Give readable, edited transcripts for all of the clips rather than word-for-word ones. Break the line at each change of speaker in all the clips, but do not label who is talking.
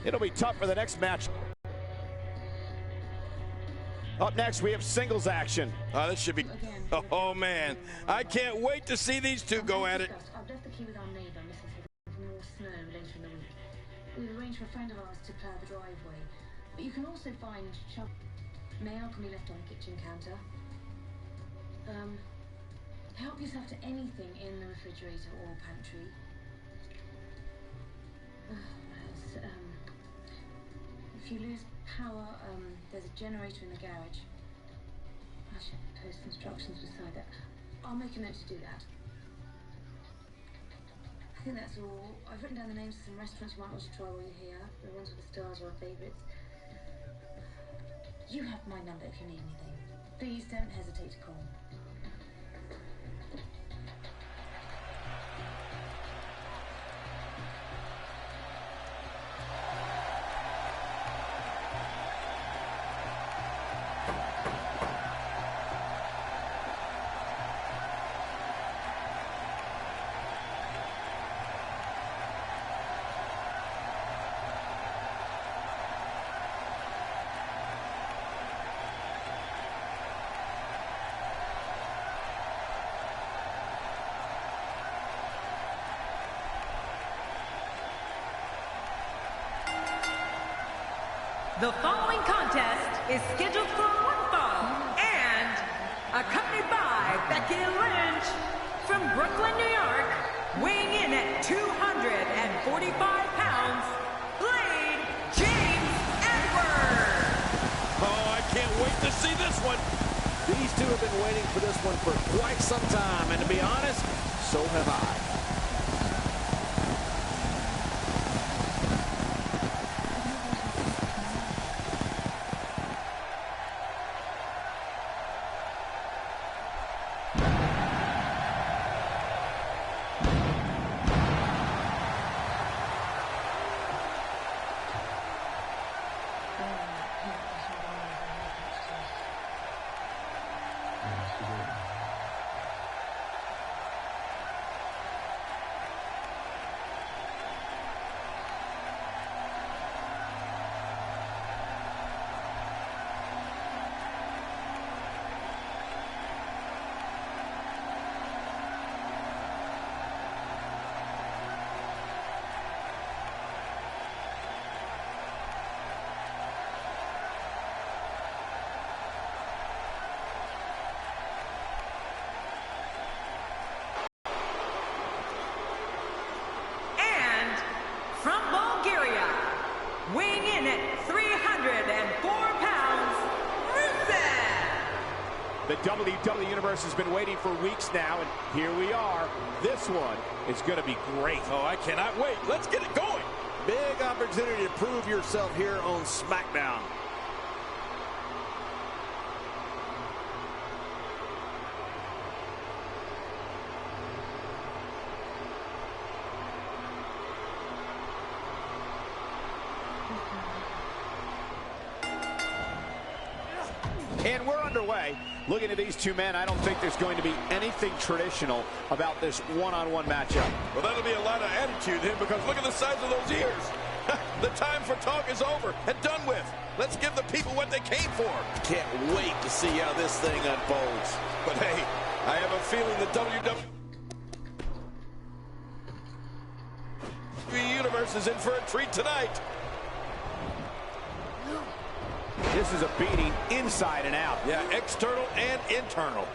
It'll be tough for the next match. Up next, we have singles action.
This should be... Oh, man. I can't wait to see these two go at it.
I've left the key with our neighbour, Mrs. Higgins, for more snow later in the week. We've arranged for a friend of ours to plough the driveway. But you can also find mail can be left on the kitchen counter. Help yourself to anything in the refrigerator or pantry. If you lose power, there's a generator in the garage. I should post instructions beside that. I'll make a note to do that. I think that's all. I've written down the names of some restaurants you might want to try while you're here. The ones with the stars are our favourites. You have my number if you need anything. Please don't hesitate to call.
The following contest is scheduled for one fall and accompanied by Becky Lynch from Brooklyn, New York, weighing in at 245 pounds, Blade James Edwards.
Oh, I can't wait to see this one.
These two have been waiting for this one for quite some time, and to be honest, so have I.
Weighing in at 304 pounds, Rusev.
The WWE Universe has been waiting for weeks now, and here we are. This one is going to be great.
Oh, I cannot wait. Let's get it going.
Big opportunity to prove yourself here on SmackDown. And we're underway. Looking at these two men, I don't think there's going to be anything traditional about this one-on-one matchup.
Well, that'll be a lot of attitude then, because look at the size of those ears. The time for talk is over and done with. Let's give the people what they came for.
Can't wait to see how this thing unfolds.
But hey, I have a feeling the WWE Universe is in for a treat tonight.
This is a beating inside and out.
Yeah, external and internal.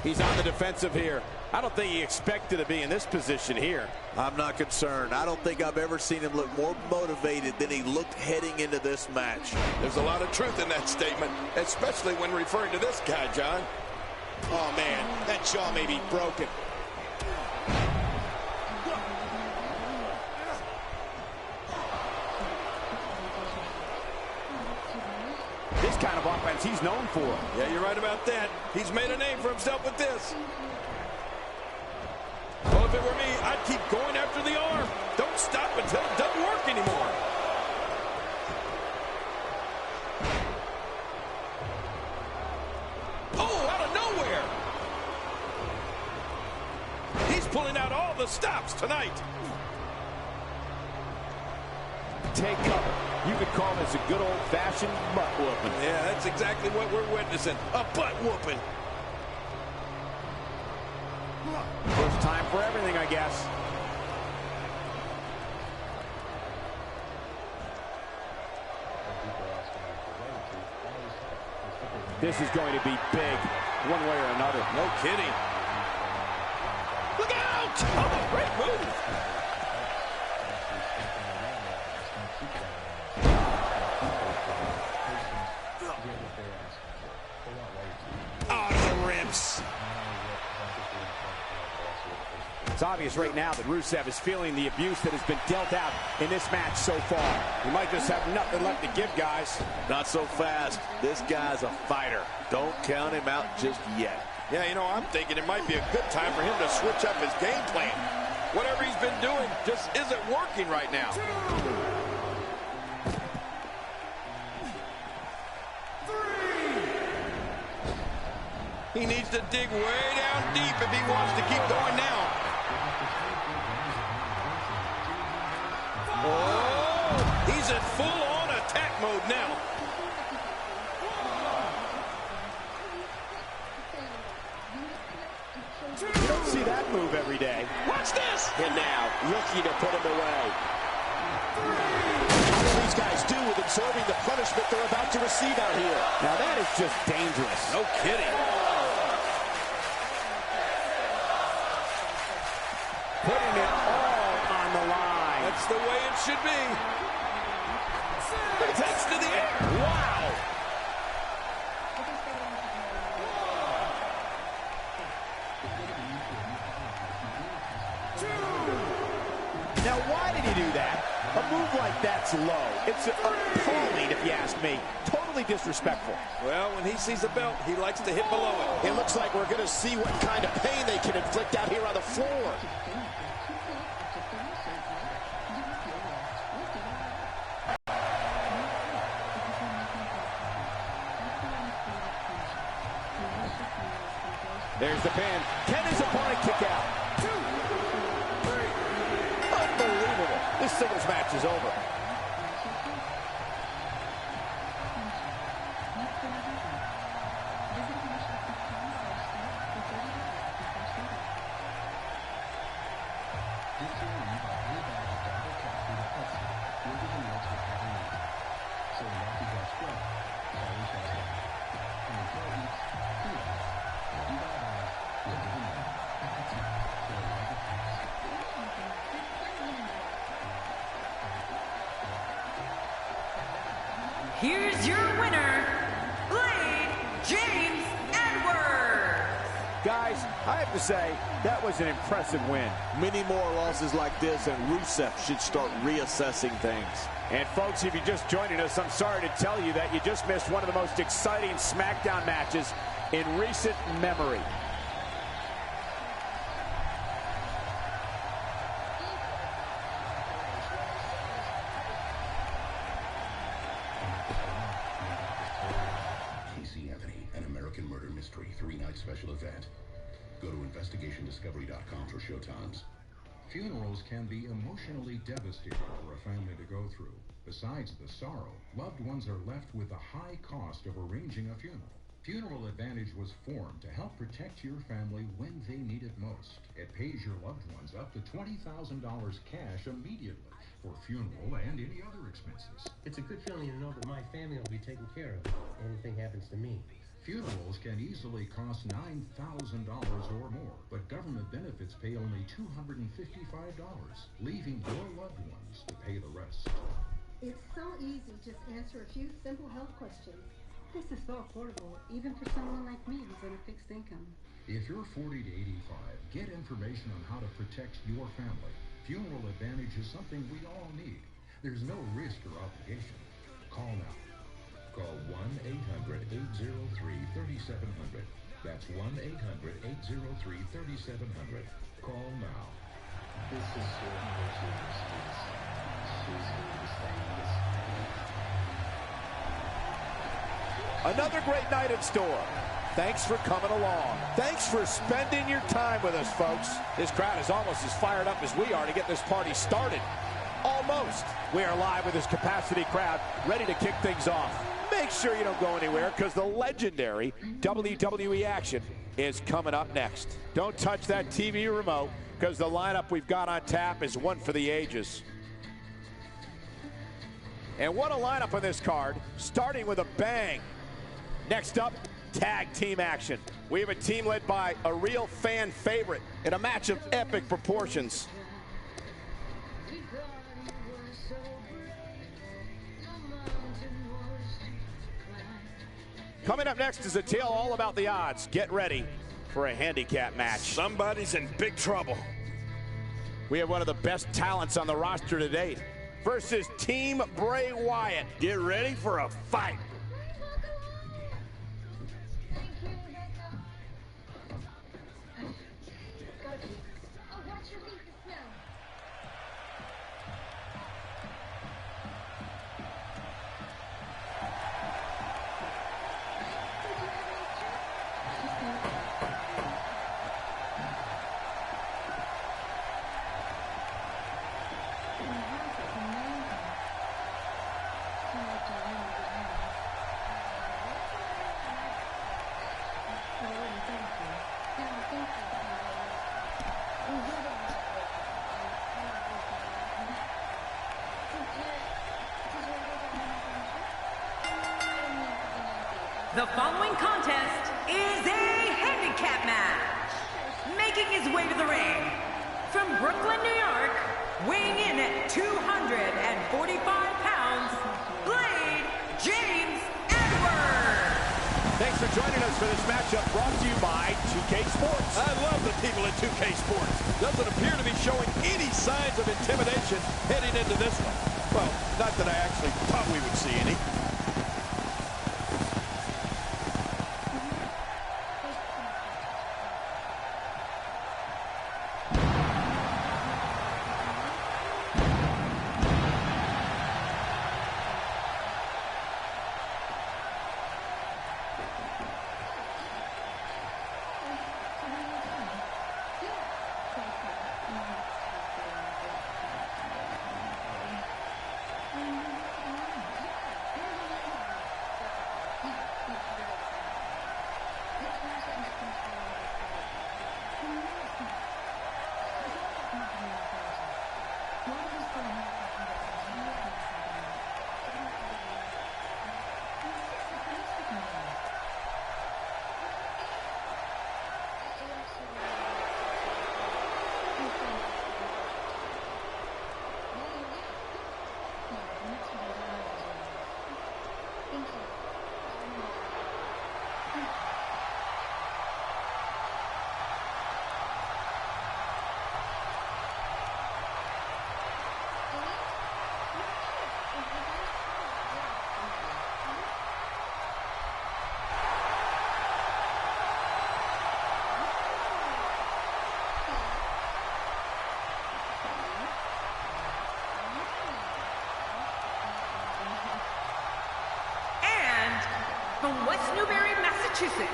He's on the defensive here. I don't think he expected to be in this position here.
I'm not concerned. I don't think I've ever seen him look more motivated than he looked heading into this match.
There's a lot of truth in that statement, especially when referring to this guy, John.
Oh, man, that jaw may be broken. This kind of offense he's known for.
Yeah, you're right about that. He's made a name for himself with this. Well, if it were me, I'd keep going after the arm. Don't stop until it doesn't work anymore. Oh, out of nowhere. He's pulling out all the stops tonight.
take cover. You could call this a good old-fashioned butt whooping.
Yeah, that's exactly what we're witnessing. A butt whooping.
First time for everything, I guess. This is going to be big, one way or another.
No kidding. Look out! Oh, great move. Oh, the ribs.
It's obvious right now that Rusev is feeling the abuse that has been dealt out in this match so far. He might just have nothing left to give, guys.
Not so fast. This guy's a fighter. Don't count him out just yet.
Yeah, you know, I'm thinking it might be a good time for him to switch up his game plan. Whatever he's been doing just isn't working right now. He needs to dig way down deep if he wants to keep going now. Oh, he's in full-on attack mode now.
You don't see that move every day.
Watch this.
And now, looking to put him away. How do these guys do with absorbing the punishment they're about to receive out here? Now that is just dangerous.
No kidding.
Putting it all on the line.
That's the way it should be. Takes to the air.
Wow. Now, why did he do that? A move like that's low. It's appalling, if you ask me. Totally disrespectful.
Well, when he sees a belt, he likes to hit below it.
It looks like we're going to see what kind of pain they can inflict out here on the floor. There's the pin. Can his opponent kick out? 2, 3. Unbelievable. This singles match is over.
Here's your winner, James Edwards.
Guys, I have to say, that was an impressive win.
Many more losses like this, and Rusev should start reassessing things.
And folks, if you're just joining us, I'm sorry to tell you that you just missed one of the most exciting SmackDown matches in recent memory.
Murder Mystery 3-night special event. Go to investigationdiscovery.com for showtimes.
Funerals can be emotionally devastating for a family to go through. Besides the sorrow, loved ones are left with the high cost of arranging a funeral. Funeral Advantage was formed to help protect your family when they need it most. It pays your loved ones up to $20,000 cash immediately for funeral and any other expenses.
It's a good feeling to know that my family will be taken care of. Anything happens to me.
Funerals can easily cost $9,000 or more, but government benefits pay only $255, leaving your loved ones to pay the rest.
It's so easy. Just answer a few simple health questions. This is so affordable, even for someone like me who's on a fixed income.
If you're 40 to 85, get information on how to protect your family. Funeral Advantage is something we all need. There's no risk or obligation. Call now. Call 1-800-803-3700. That's 1-800-803-3700. Call now.
This is your She's here to stay.
Another great night in store. Thanks for coming along. Thanks for spending your time with us, folks. This crowd is almost as fired up as we are to get this party started. Almost. We are live with this capacity crowd, ready to kick things off. Make sure you don't go anywhere, because the legendary WWE action is coming up next. Don't touch that TV remote, because the lineup we've got on tap is one for the ages. And what a lineup on this card, starting with a bang. Next up, tag team action. We have a team led by a real fan favorite in a match of epic proportions. Coming up next is a tale all about the odds. Get ready for a handicap match.
Somebody's in big trouble.
We have one of the best talents on the roster to date versus Team Bray Wyatt. Get ready for a fight.
The following contest is a handicap match. Making his way to the ring from Brooklyn, New York, weighing in at 245 pounds, Blade James Edwards.
Thanks for joining us for this matchup brought to you by 2K Sports.
I love the people at 2K Sports. Doesn't appear to be showing any signs of intimidation heading into this one. Well, not that I actually thought we would see any.
From West Newbury, Massachusetts,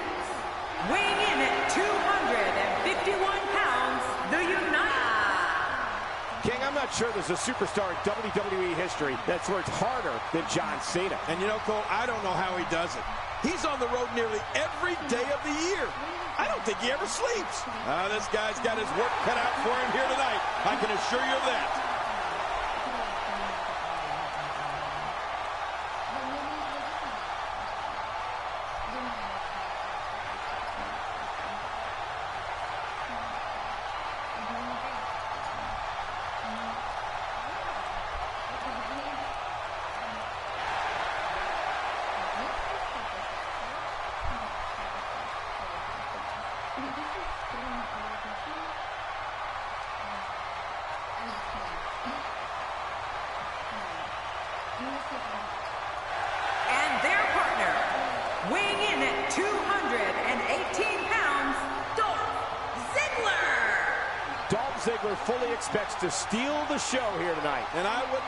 weighing in at 251 pounds, the United.
King, I'm not sure there's a superstar in WWE history that's worked harder than John Cena.
And you know, Cole, I don't know how he does it. He's on the road nearly every day of the year. I don't think he ever sleeps. This guy's got his work cut out for him here tonight. I can assure you of that.
And their partner, weighing in at 218 pounds, Dolph Ziggler.
Dolph Ziggler fully expects to steal the show here tonight.
And I would...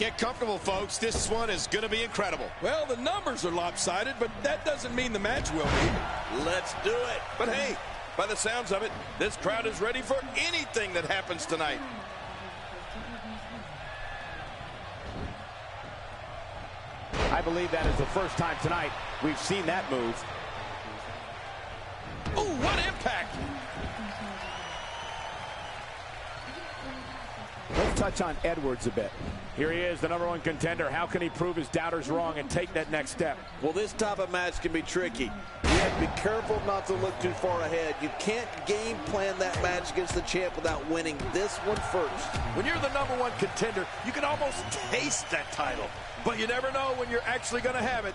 Get comfortable, folks. This one is going to be incredible. Well, the numbers are lopsided, but that doesn't mean the match will be.
Let's do it.
But hey, by the sounds of it, this crowd is ready for anything that happens tonight.
I believe that is the first time tonight we've seen that move.
Oh, what impact!
Let's touch on Edwards a bit. Here he is, the #1 contender. How can he prove his doubters wrong and take that next step?
Well, this type of match can be tricky. You have to be careful not to look too far ahead. You can't game plan that match against the champ without winning this one first.
When you're the #1 contender, you can almost taste that title. But you never know when you're actually going to have it.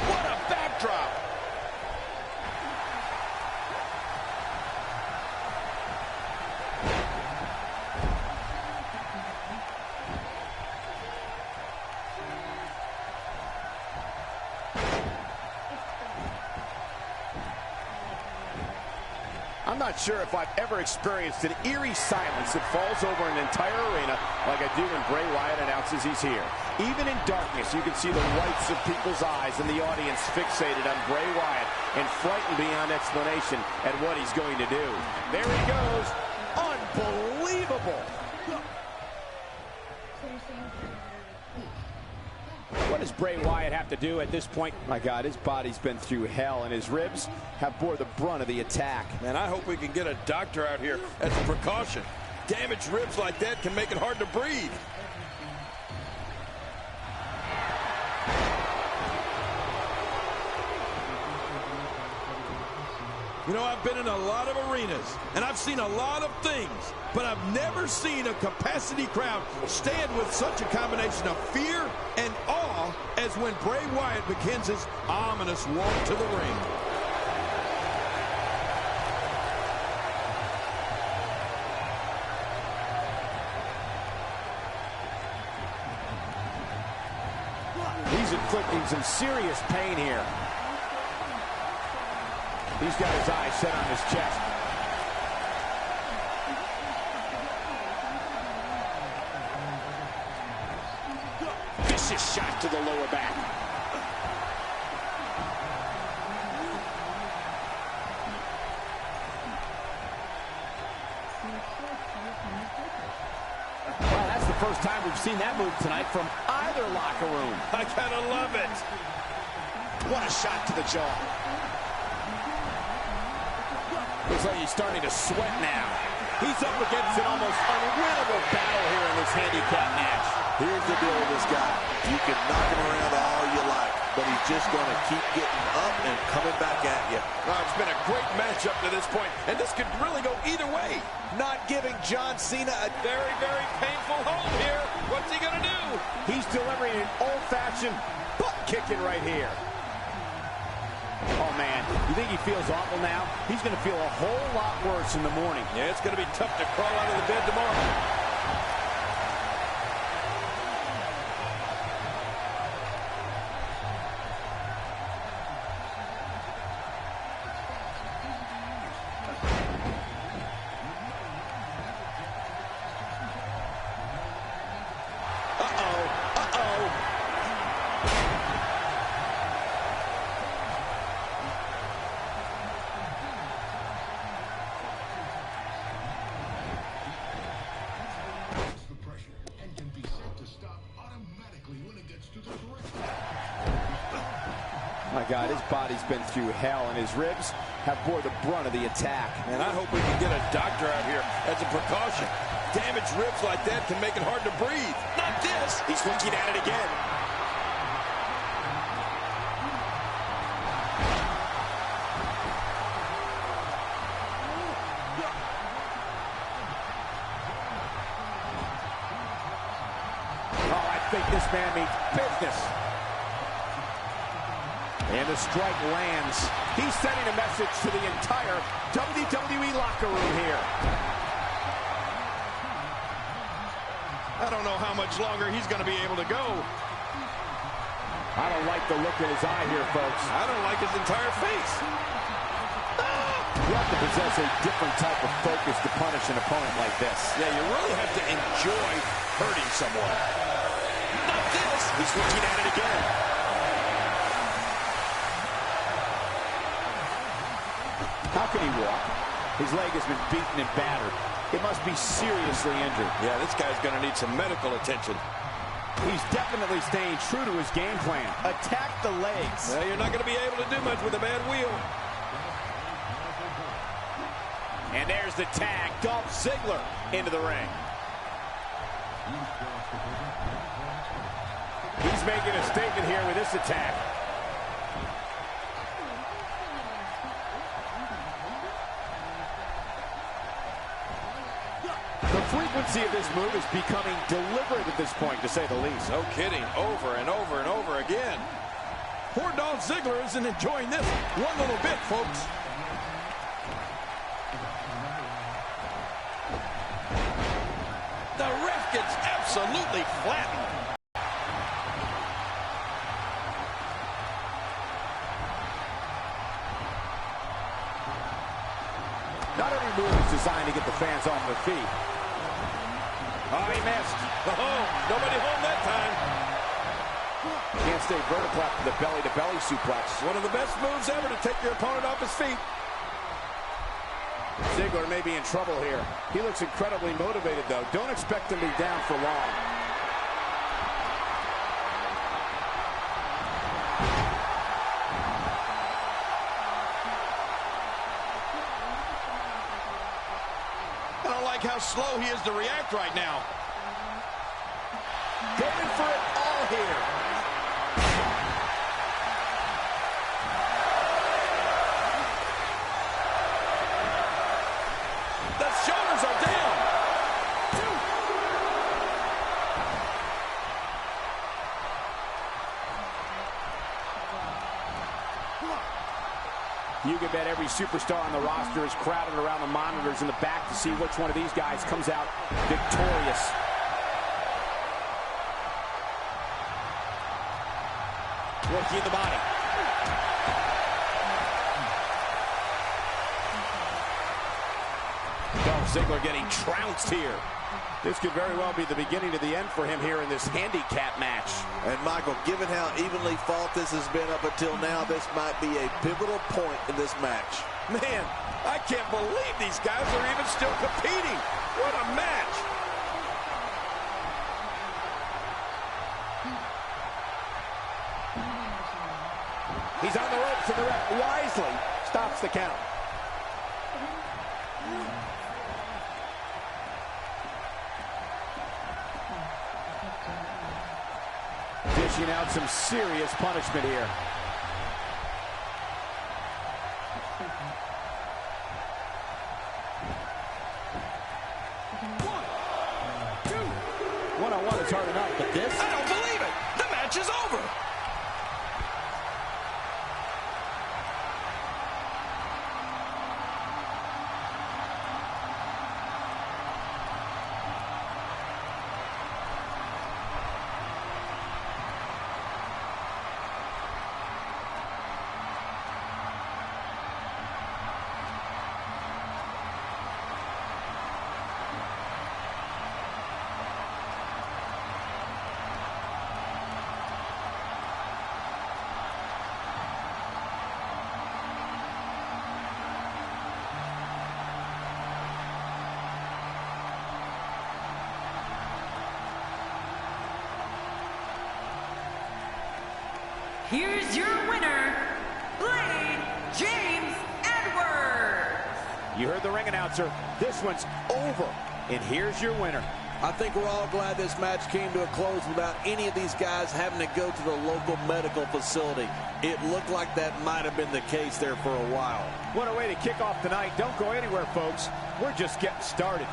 What a backdrop!
I'm not sure if I've ever experienced an eerie silence that falls over an entire arena like I do when Bray Wyatt announces he's here. Even in darkness, you can see the whites of people's eyes and the audience fixated on Bray Wyatt and frightened beyond explanation at what he's going to do. There he goes. Unbelievable. What does Bray Wyatt have to do at this point? My God, his body's been through hell, and his ribs have bore the brunt of the attack.
Man, I hope we can get a doctor out here as a precaution. Damaged ribs like that can make it hard to breathe. You know, I've been in a lot of arenas, and I've seen a lot of things, but I've never seen a capacity crowd stand with such a combination of fear and awe as when Bray Wyatt begins his ominous walk to the ring.
He's inflicting some serious pain here. He's got his eyes set on his chest. Vicious shot to the lower back. Well, that's the first time we've seen that move tonight from either locker room.
I gotta love it.
What a shot to the jaw. Looks like he's starting to sweat now. He's up against an almost unwinnable battle here in this handicap match.
Here's the deal with this guy. You can knock him around all you like, but he's just going to keep getting up and coming back at you.
Well, it's been a great match up to this point, and this could really go either way.
Not giving John Cena a
Very, very painful hold here. What's he going to do?
He's delivering an old-fashioned butt kicking right here. Oh, man, you think he feels awful now? He's going to feel a whole lot worse in the morning.
Yeah, it's going to be tough to crawl out of the bed tomorrow.
My God, his body's been through hell, and his ribs have bore the brunt of the attack.
And I hope we can get a doctor out here as a precaution. Damaged ribs like that can make it hard to breathe. Not this.
He's looking at it again. Oh, I think this man means business. And the strike lands. He's sending a message to the entire WWE locker room here.
I don't know how much longer he's going to be able to go.
I don't like the look in his eye here, folks.
I don't like his entire face. Ah!
You have to possess a different type of focus to punish an opponent like this.
Yeah, you really have to enjoy hurting someone. Not this.
He's looking at it again. How can he walk? His leg has been beaten and battered. It must be seriously injured.
Yeah, this guy's going to need some medical attention.
He's definitely staying true to his game plan. Attack the legs.
Well, you're not going to be able to do much with a bad wheel.
And there's the tag. Dolph Ziggler into the ring. He's making a statement here with this attack. The frequency of this move is becoming deliberate at this point, to say the least.
No kidding. Over and over and over again. Poor Dolph Ziggler isn't enjoying this one little bit, folks. The ref gets absolutely flattened.
Not every move is designed to get the fans off their feet. Oh, he missed.
Oh, nobody home that time.
Can't stay vertical after the belly-to-belly suplex.
One of the best moves ever to take your opponent off his feet.
Ziggler may be in trouble here. He looks incredibly motivated, though. Don't expect him to be down for long.
I don't like how slow he is to react right now.
Going for it all here.
The shoulders are down.
You can bet every superstar on the roster is crowded around the monitors in the back to see which one of these guys comes out victorious. Working the body. Dolph Ziggler getting trounced here. This could very well be the beginning of the end for him here in this handicap match.
And Michael, given how evenly fought this has been up until now, this might be a pivotal point in this match.
Man, I can't believe these guys are even still competing. What a match.
He's on the ropes and the ref wisely stops the count. Dishing out some serious punishment here. One-on-one is hard enough, but this?
I don't believe it. The match is over.
Here's your winner, Blade James Edwards.
You heard the ring announcer. This one's over. And here's your winner.
I think we're all glad this match came to a close without any of these guys having to go to the local medical facility. It looked like that might have been the case there for a while.
What a way to kick off the night. Don't go anywhere, folks. We're just getting started.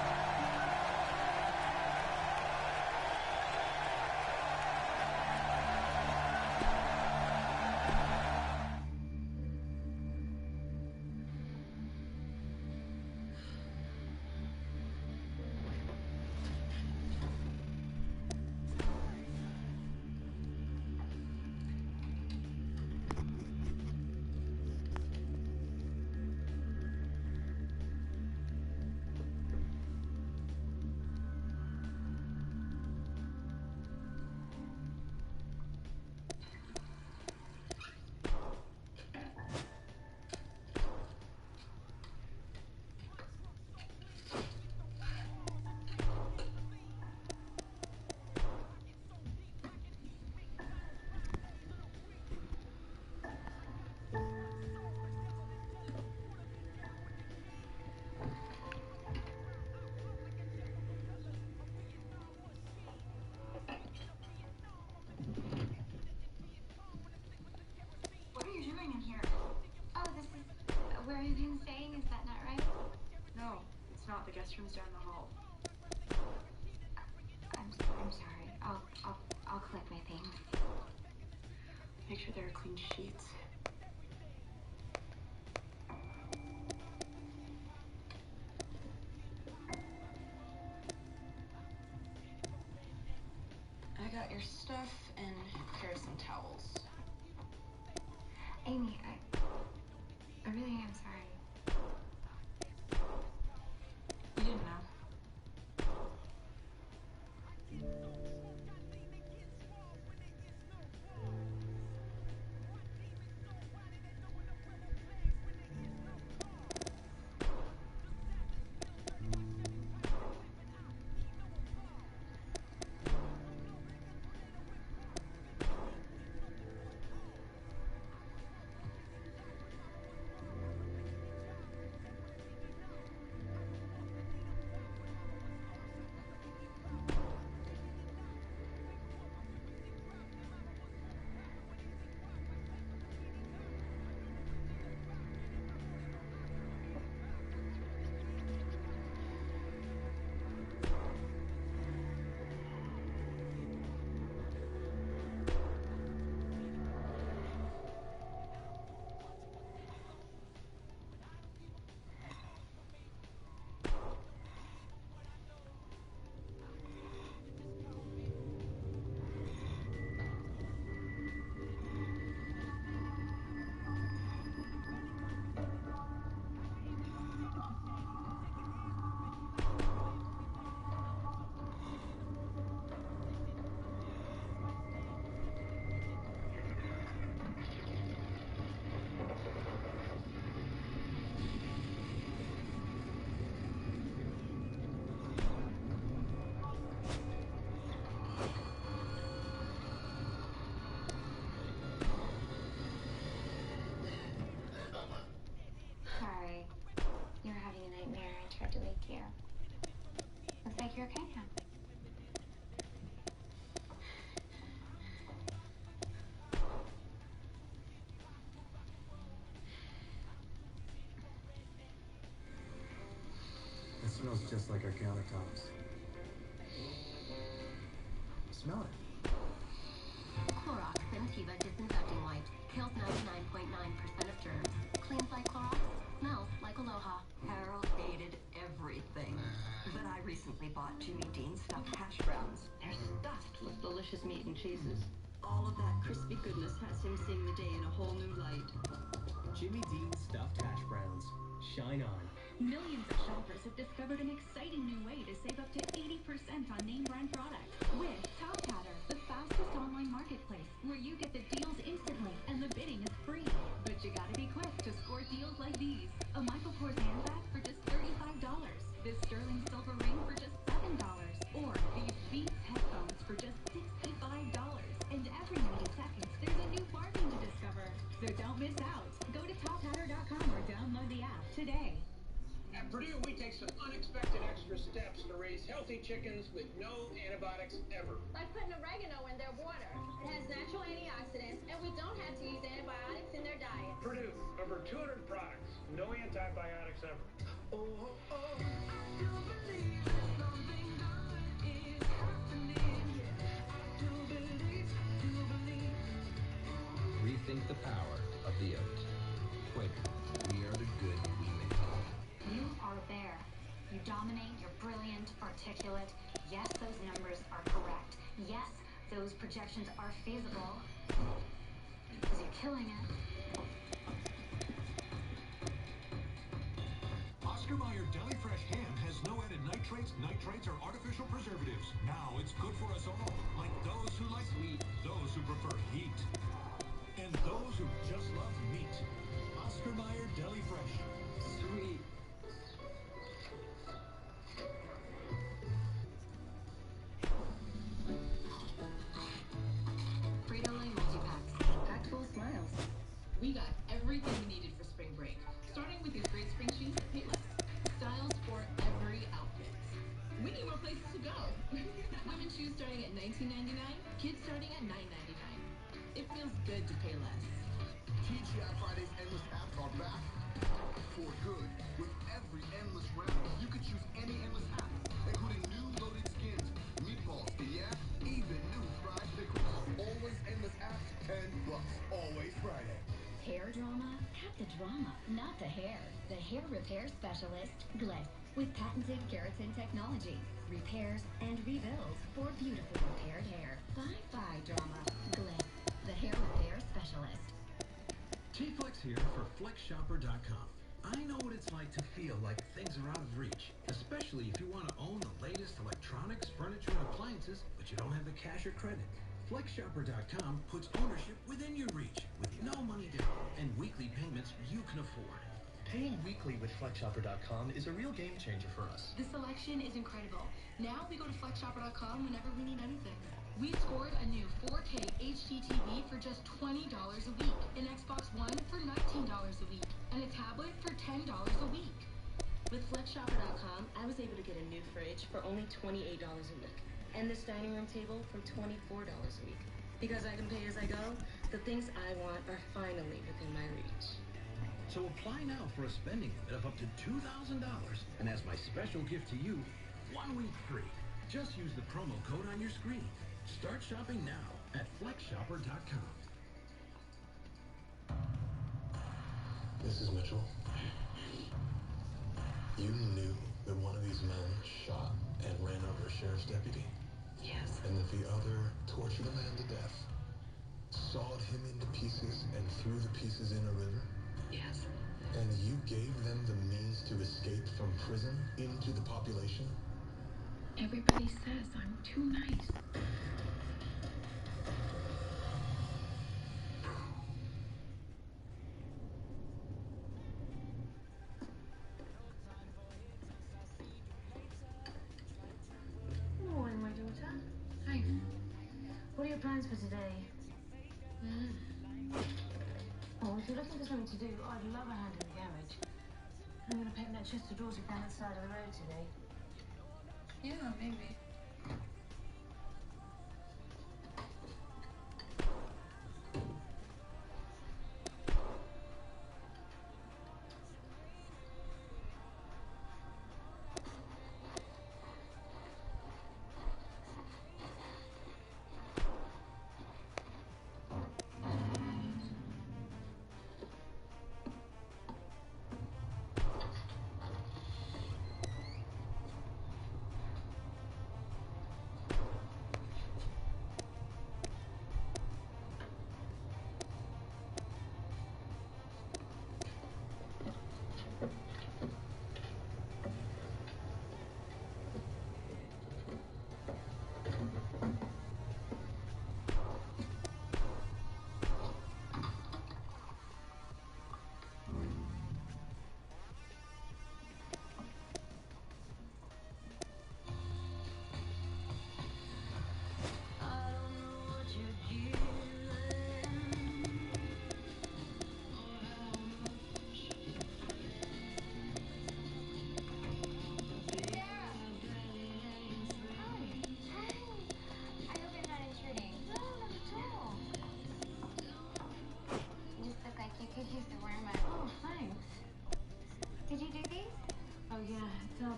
restrooms down the hall. I'm sorry. I'll collect my things. Make sure there are clean sheets. I got your stuff and here's some towels. Amy, I really am sorry. You didn't know. Sorry. You were having a nightmare. I tried to wake you. Looks like you're okay now.
It smells just like our countertops. Smell it.
Clorox Scentiva Disinfecting Wipe kills 99.9% of germs. Cleans like Clorox, smells like Aloha.
Harold hated everything. But I recently bought Jimmy Dean's stuffed hash browns. They're stuffed with delicious meat and cheeses. All of that crispy goodness has him seeing the day in a whole new light.
Jimmy Dean's stuffed hash browns. Shine on.
Millions of shoppers have discovered an exciting new way to save up to 80% on name brand products with Top Hatter, the fastest online marketplace where you get the deals instantly and the bidding is free. But you gotta be quick to score deals like these. A Michael Kors handbag for just $35. This sterling silver ring for just $7. Or these Beats headphones for just $65. And every 90 seconds, there's a new bargain to discover. So don't miss out. Go to tophatter.com or download the app today.
At Purdue, we take some unexpected extra steps to raise healthy chickens with no antibiotics ever.
Like putting oregano in their water. It has natural antioxidants, and we don't have to use antibiotics in their diet.
Purdue, over 200 products, no antibiotics ever. Oh, oh, oh.
Rethink the power of the oat. Quaker, we are the good we make.
You are there. You dominate, you're brilliant, articulate. Yes, those numbers are correct. Yes, those projections are feasible. Because you're killing it.
Oscar Mayer Deli Fresh Ham has no added nitrates, or artificial preservatives. Now it's good for us all, like those who like sweet, those who prefer heat, and those who just love meat. Oscar Mayer Deli Fresh. Sweet.
Frito-Lay multi-packs, packed full of smiles. We got everything we needed for spring break, starting with these great spring shoes at Payless. Styles for every outfit. We need more places to go. Women's shoes starting at $19.99, kids starting at $9.99. It feels good to pay less.
TGI Fridays Endless App are back.
For good, with every endless round, you could choose any endless app, including new loaded skins, meatballs, yeah, even new fried pickles. Always endless apps, $10. Always Friday.
Hair drama? Cut the drama, not the hair. The hair repair specialist, Gless, with patented keratin technology. Repairs and rebuilds for beautifully repaired hair. Bye-bye drama. Gless, the hair repair specialist.
T-Flex here for FlexShopper.com. I know what it's like to feel like things are out of reach, especially if you want to own the latest electronics, furniture, and appliances, but you don't have the cash or credit. FlexShopper.com puts ownership within your reach with no money down and weekly payments you can afford.
Paying weekly with FlexShopper.com is a real game changer for us.
The selection is incredible. Now we go to FlexShopper.com whenever we need anything. We scored a new 4K HD TV for just $20 a week, an Xbox One for $19 a week, and a tablet for $10 a week.
With FlexShopper.com, I was able to get a new fridge for only $28 a week, and this dining room table for $24 a week. Because I can pay as I go, the things I want are finally within my reach.
So apply now for a spending limit of up to $2,000, and as my special gift to you, 1 week free. Just use the promo code on your screen. Start shopping now at FlexShopper.com.
Mrs. Mitchell, you knew that one of these men shot and ran over a sheriff's deputy?
Yes.
And that the other tortured a man to death, sawed him into pieces, and threw the pieces in a river?
Yes.
And you gave them the means to escape from prison into the population?
Everybody says I'm too nice.
Good morning, my daughter.
Hi.
What are your plans for today? Oh, if you're looking for something to do, I'd love a hand in the garage. I'm going to paint that chest of drawers we found at the side of the road today.
Yeah, maybe.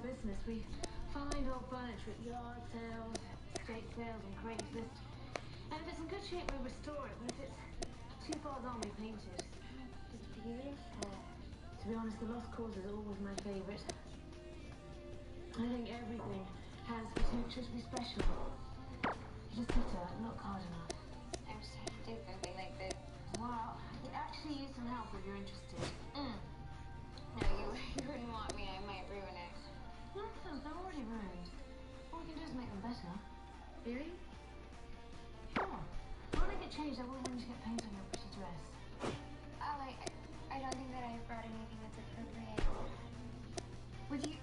Business. We find old furniture at yard sales, estate sales, and Craigslist. And if it's in good shape, we restore it. But if it's too far gone, we paint it. It's beautiful. To be honest, the lost cause is always my favourite. I think everything has potential to be special. You just have to look hard enough.
I was trying to do something like this.
Well, we actually use some help if you're interested.
No, you wouldn't want me. I might ruin it.
Nonsense, they're already ruined. All we can do is make them better.
Really?
Sure. When I get changed, I will want you to get paint on your pretty dress.
Oh, I don't think that I brought anything that's appropriate. Would you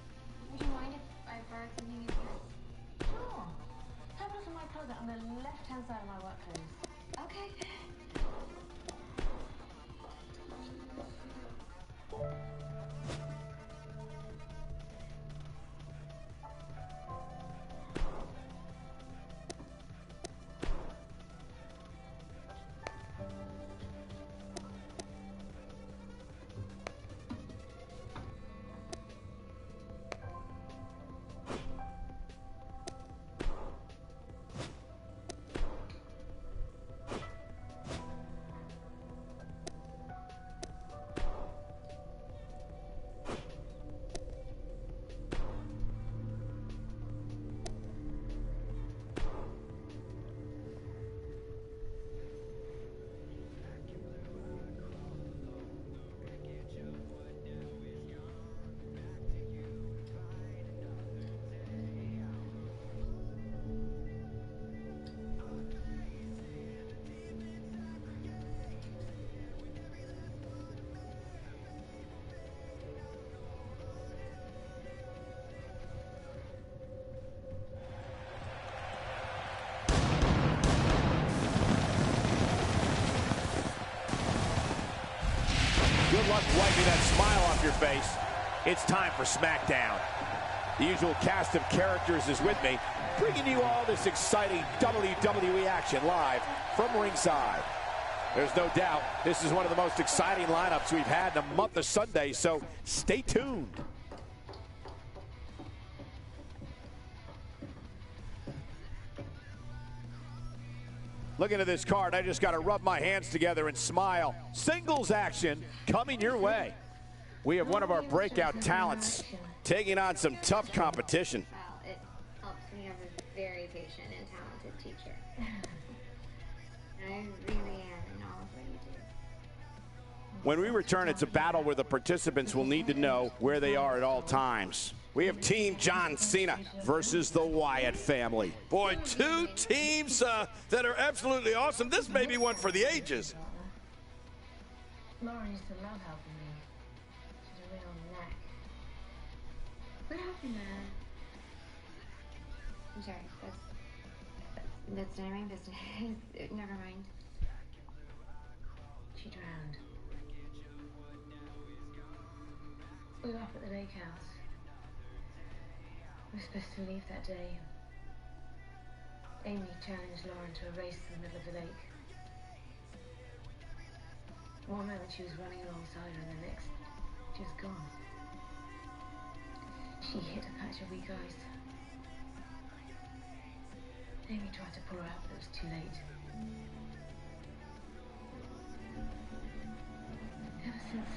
mind if I borrowed something of yours?
Sure. Have a look at my closet on the left-hand side of my work clothes.
Okay.
luck wiping that smile off your face. It's time for SmackDown. The usual cast of characters is with me, bringing you all this exciting WWE action live from ringside. There's no doubt this is one of the most exciting lineups we've had in a month of Sundays, so stay tuned. Looking at this card, I just got to rub my hands together and smile. Singles action coming your way. We have one of our breakout talents taking on some tough competition.
Well, it helps me have a very patient and talented teacher. I really am in all of what you do.
When we return, it's a battle where the participants will need to know where they are at all times. We have Team John Cena versus the Wyatt family.
Boy, two teams that are absolutely awesome. This may be one for the ages.
Lauren used to love helping me. She's a real knack.
What happened, I'm sorry, that's none of my business. Never mind.
She drowned. We were up at the lake house. We were supposed to leave that day. Amy challenged Lauren to a race in the middle of the lake. One moment she was running alongside her, and the next, she was gone. She hit a patch of weak ice. Amy tried to pull her out, but it was too late. Ever since...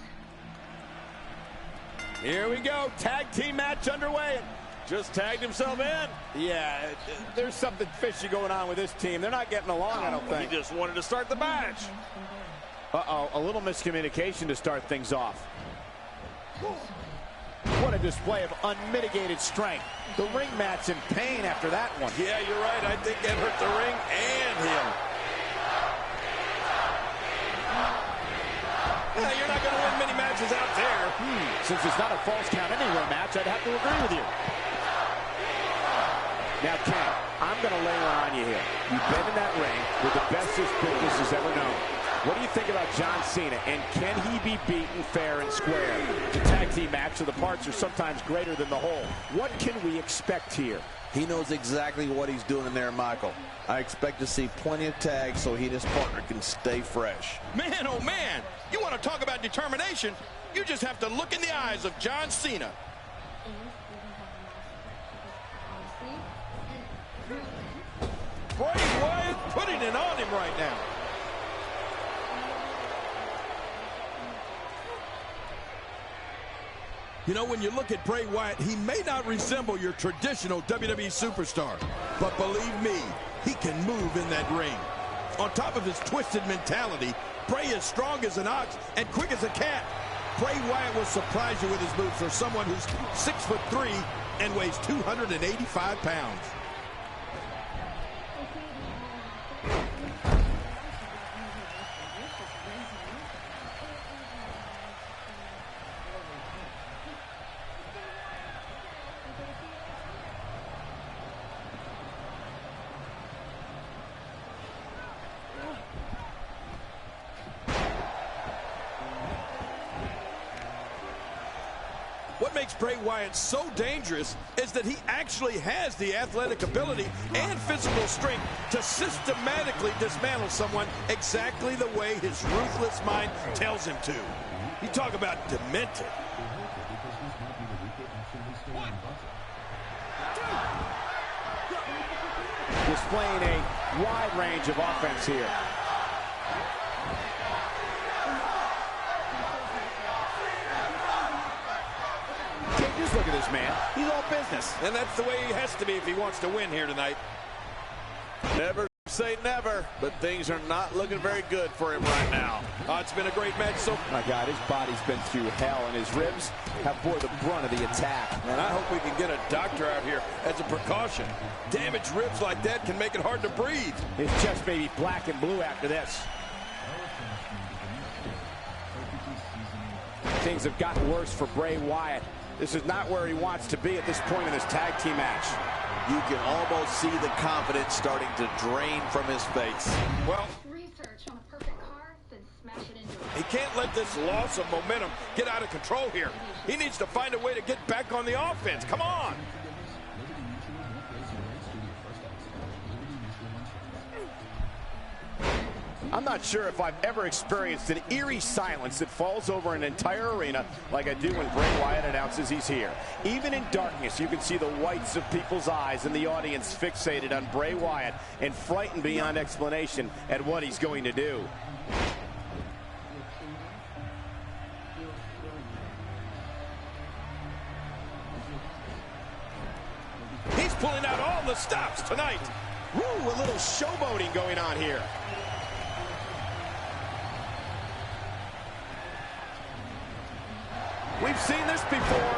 Here we go, tag team match underway. Just tagged himself in. Yeah, there's something fishy going on with this team. They're not getting along, I don't think.
He just wanted to start the match.
Uh-oh, a little miscommunication to start things off. What a display of unmitigated strength. The ring mat's in pain after that one.
Yeah, you're right. I think that hurt the ring and him. Yeah, you're not going to win many matches out there.
Since it's not a false count anywhere match, I'd have to agree with you. Now, Ken, I'm going to lay one on you here. You've been in that ring with the best this business has ever known. What do you think about John Cena, and can he be beaten fair and square? The tag team match, so the parts are sometimes greater than the whole. What can we expect here?
He knows exactly what he's doing in there, Michael. I expect to see plenty of tags so he and his partner can stay fresh.
Man, oh man, you want to talk about determination? You just have to look in the eyes of John Cena. Bray Wyatt putting it on him right now. You know, when you look at Bray Wyatt, he may not resemble your traditional WWE superstar, but believe me, he can move in that ring. On top of his twisted mentality, Bray is strong as an ox and quick as a cat. Bray Wyatt will surprise you with his moves for someone who's 6'3" and weighs 285 pounds. What makes Bray Wyatt so dangerous is that he actually has the athletic ability and physical strength to systematically dismantle someone exactly the way his ruthless mind tells him to. You talk about demented.
Displaying a wide range of offense here. Just look at this man. He's all business.
And that's the way he has to be if he wants to win here tonight.
Never say never, but things are not looking very good for him right now.
It's been a great match. So,
my God, his body's been through hell, and his ribs have bore the brunt of the attack.
And I hope we can get a doctor out here as a precaution. Damaged ribs like that can make it hard to breathe.
His chest may be black and blue after this. Things have gotten worse for Bray Wyatt. This is not where he wants to be at this point in this tag team match.
You can almost see the confidence starting to drain from his face.
Well,
Research on a perfect car, then smash it into it.
He can't let this loss of momentum get out of control here. He needs to find a way to get back on the offense. Come on.
I'm not sure if I've ever experienced an eerie silence that falls over an entire arena like I do when Bray Wyatt announces he's here. Even in darkness, you can see the whites of people's eyes and the audience fixated on Bray Wyatt and frightened beyond explanation at what he's going to do.
He's pulling out all the stops tonight.
Woo, a little showboating going on here. We've seen this before.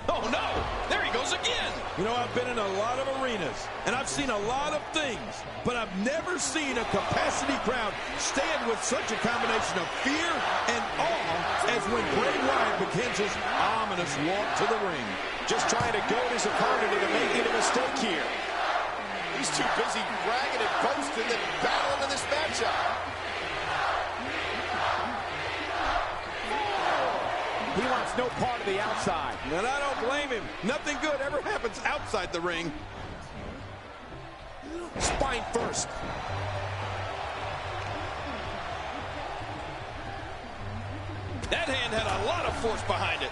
Oh, no! There he goes again! You know, I've been in a lot of arenas, and I've seen a lot of things, but I've never seen a capacity crowd stand with such a combination of fear and awe as when Bray Wyatt begins his ominous walk to the ring.
Just trying to goad his opponent into making a mistake here.
He's too busy bragging and boasting than battling in this matchup.
He wants no part of the outside.
And I don't blame him. Nothing good ever happens outside the ring.
Spine first.
That hand had a lot of force behind it.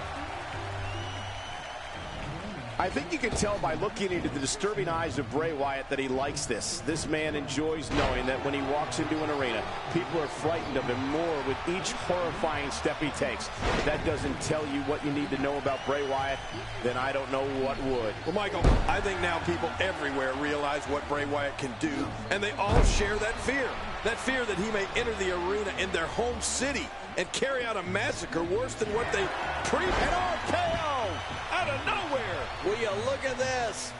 I think you can tell by looking into the disturbing eyes of Bray Wyatt that he likes this. This man enjoys knowing that when he walks into an arena, people are frightened of him more with each horrifying step he takes. If that doesn't tell you what you need to know about Bray Wyatt, then I don't know what would.
Well, Michael, I think now people everywhere realize what Bray Wyatt can do, and they all share that fear. That fear that he may enter the arena in their home city and carry out a massacre worse than what they
RKO
out of nowhere.
Will you look at this?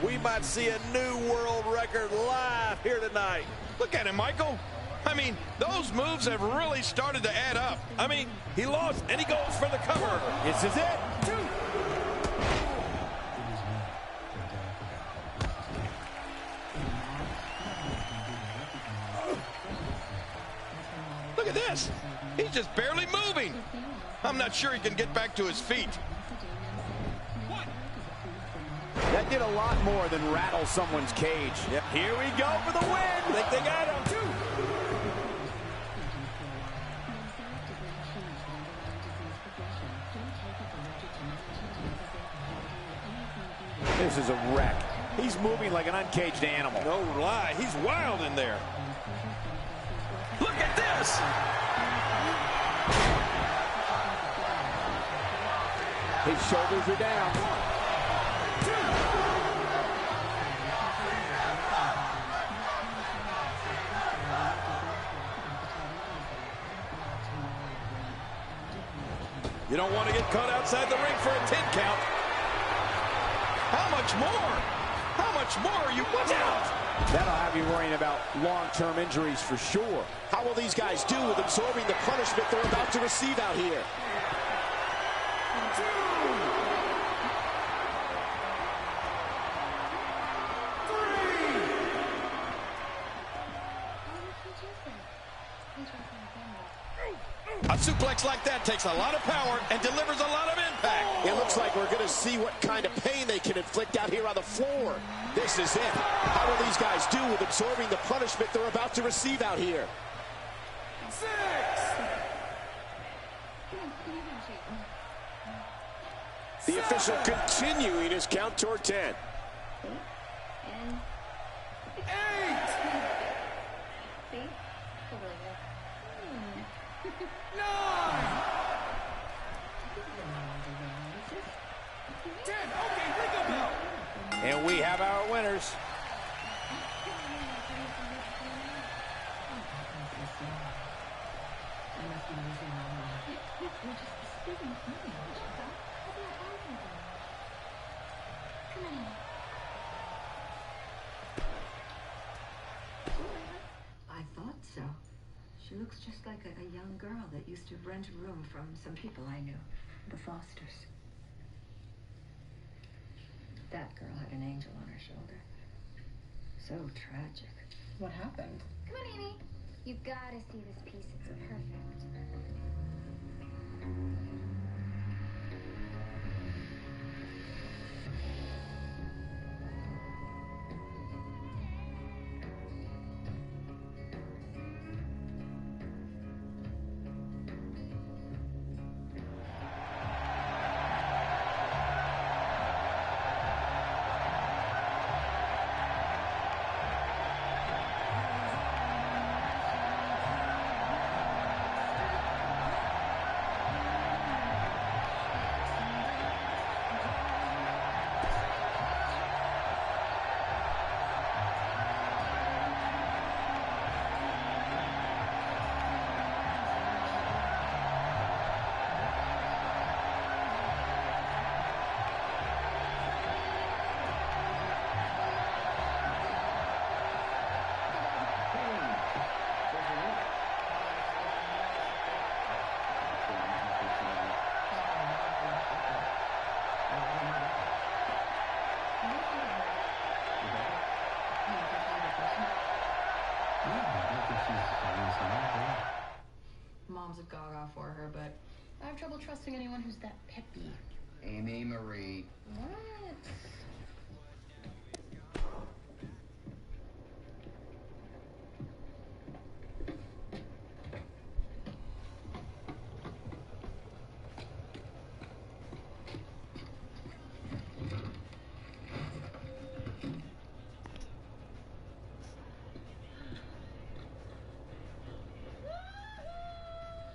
We might see a new world record live here tonight.
Look at him, Michael. I mean, those moves have really started to add up. I mean, he lost, and he goes for the cover.
This is it.
Look at this. He's just barely moving. I'm not sure he can get back to his feet.
That did a lot more than rattle someone's cage.
Yep.
Here we go for the win.
I think they got him.
This is a wreck. He's moving like an uncaged animal.
No lie. He's wild in there. Look at this.
His shoulders are down.
You don't want to get caught outside the ring for a 10 count. How much more? How much more are you? Watch out!
That'll have you worrying about long-term injuries for sure.
How will these guys do with absorbing the punishment they're about to receive out here?
A suplex like that takes a lot of power and delivers a lot of impact.
It looks like we're going to see what kind of pain they can inflict out here on the floor. This is it. How will these guys do with absorbing the punishment they're about to receive out here?
6.
The official continuing his count toward 10.
8. 9. 10. Okay, ring a bell. And we have our winners.
I thought so. She looks just like a young girl that used to rent a room from some people I knew. The Fosters.
That girl had an angel on her shoulder. So tragic.
What happened?
Come on, Amy. You've got to see this piece. It's perfect.
Mom's a gaga for her, but I have trouble trusting anyone who's that peppy.
Amy Marie.
What?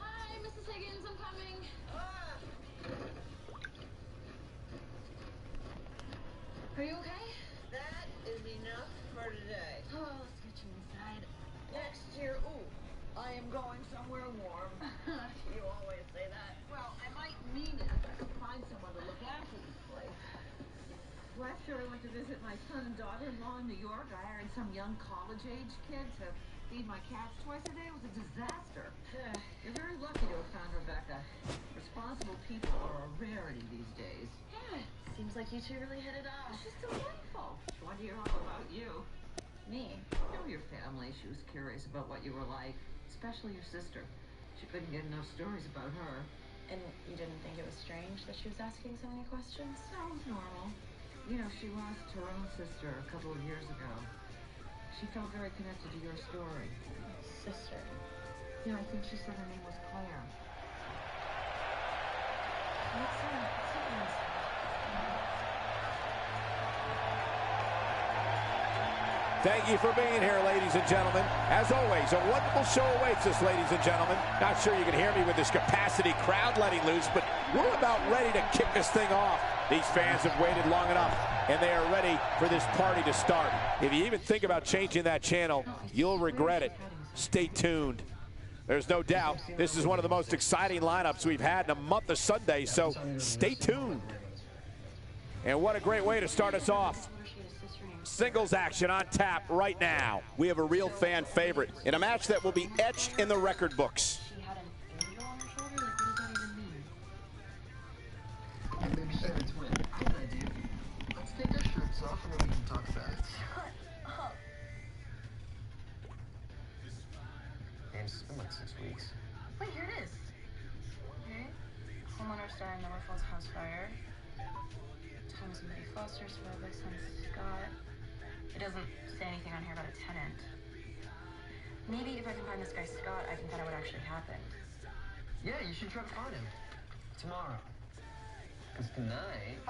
Hi, Mrs. Higgins, I'm coming. Are you okay?
That is enough for today.
Oh, let's get you inside.
Next year, ooh, I am going somewhere warm.
You always say that.
Well, I might mean it if I can find someone to look after this place.
Last year I went to visit my son and daughter-in-law in New York. I hired some young college-age kid to feed my cats twice a day. It was a disaster. You're very lucky to have found Rebecca. Responsible people are a rarity these days.
Yeah, seems like you two really hit it off.
She's delightful. She wanted to hear all about you.
Me?
You know, your family. She was curious about what you were like, especially your sister. She couldn't get enough stories about her.
And you didn't think it was strange that she was asking so many questions?
No, it was normal. You know, she lost her own sister a couple of years ago. She felt very connected to your story.
Sister?
Yeah, I think she said her name was Claire.
What's that?
Thank you for being here, ladies and gentlemen. As always, a wonderful show awaits us, ladies and gentlemen. Not sure you can hear me with this capacity crowd letting loose, but we're about ready to kick this thing off. These fans have waited long enough, and they are ready for this party to start. If you even think about changing that channel, you'll regret it. Stay tuned. There's no doubt this is one of the most exciting lineups we've had in a month of Sundays, so stay tuned. And what a great way to start us off. Singles action on tap right now. We have a real fan favorite in a match that will be etched in the record books.
She had an angel on her shoulder? Like, what does that even mean?
Maybe share a twin. I have an idea. Let's take our shirts off and then we can talk about it.
Shut up.
James, it's been like 6 weeks.
Wait, here it is. Okay. Homeowner star in Norfolk's house fire. Thomas and Betty Foster's father, son Scott. It doesn't say anything on here about a tenant. Maybe if I can find this guy Scott, I can find out what actually happened.
Yeah, you should try to find him. Tomorrow. Because tonight...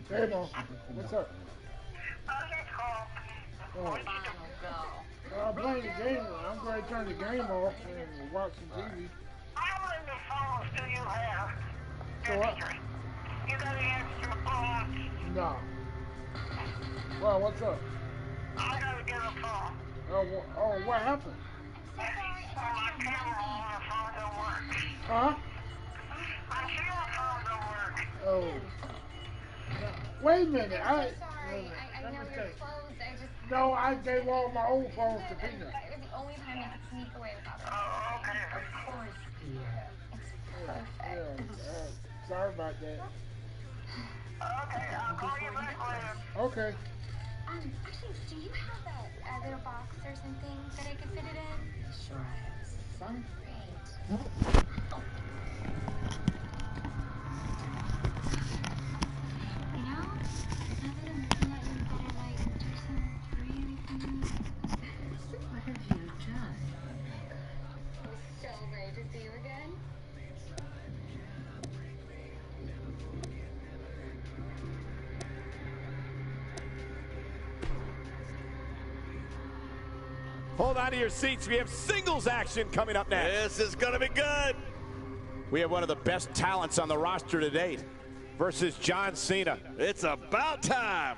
Hey, Mom. What's up?
Fine, I'll go.
I'm playing the game. I'm going to turn the game off and watch some TV.
How many phones do you have?
So what?
You got an extra phone?
No. Well, what's up?
I gotta get a phone.
Oh, what happened?
My camera on the phone don't work.
Huh?
My camera phone don't work.
Oh. Wait a minute.
I'm so sorry. I know you're closed.
No, I gave all my old phones to Peanut.
It was the only time I could sneak away without her.
Oh, okay.
Of course. It's perfect.
Yeah, sorry about that. Okay, I'll call you back later. Okay.
Actually, do you have that other box or something that I could fit it in?
Sure, I have some.
Great. You know, now that I'm looking at you in better light, there's some really things.
What have you done?
So great to see you again.
Hold on to your seats. We have singles action coming up next.
This is going to be good.
We have one of the best talents on the roster to date versus John Cena.
It's about time.